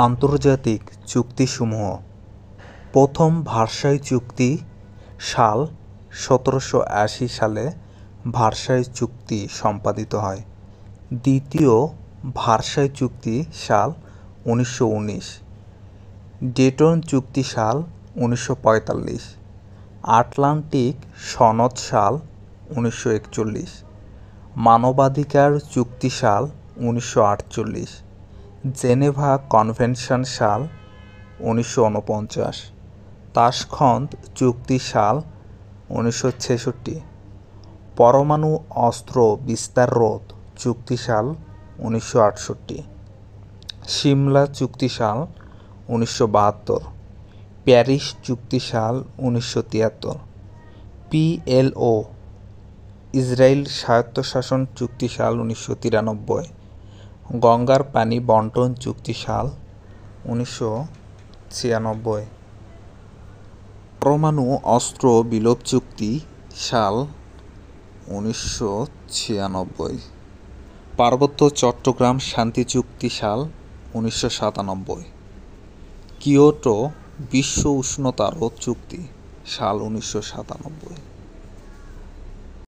আন্তর্জাতিক চুক্তিসমূহ। প্রথম ভার্সাই চুক্তি সাল ১৭৮০ সালে ভার্সাই চুক্তি সম্পাদিত হয়। দ্বিতীয় ভার্সাই চুক্তি সাল ১৯১৯। ডেটন চুক্তি সাল ১৯৪৫। আটলান্টিক সনদ সাল ১৯৪১। মানবাধিকার চুক্তি সাল ১৯৪৮। জেনেভা কনভেনশন সাল ১৯৪৯। তাশখন্দ চুক্তি সাল ১৯৬৬। পরমাণু অস্ত্র বিস্তার রোধ চুক্তি সাল ১৯৬৮। সিমলা চুক্তি সাল ১৯৭২। প্যারিস চুক্তি সাল ১৯৭৩। পিএলও ইসরায়েল স্বায়ত্তশাসন চুক্তি সাল ১৯৯৩। গঙ্গার পানি বন্টন চুক্তি সাল ১৯৯৬। পরমাণু অস্ত্র বিলোপ চুক্তি সাল ১৯৯৬। পার্বত্য চট্টগ্রাম শান্তি চুক্তি সাল ১৯৯৭। কিয়োটো বিশ্ব উষ্ণতা রোধ চুক্তি সাল ১৯৯৭।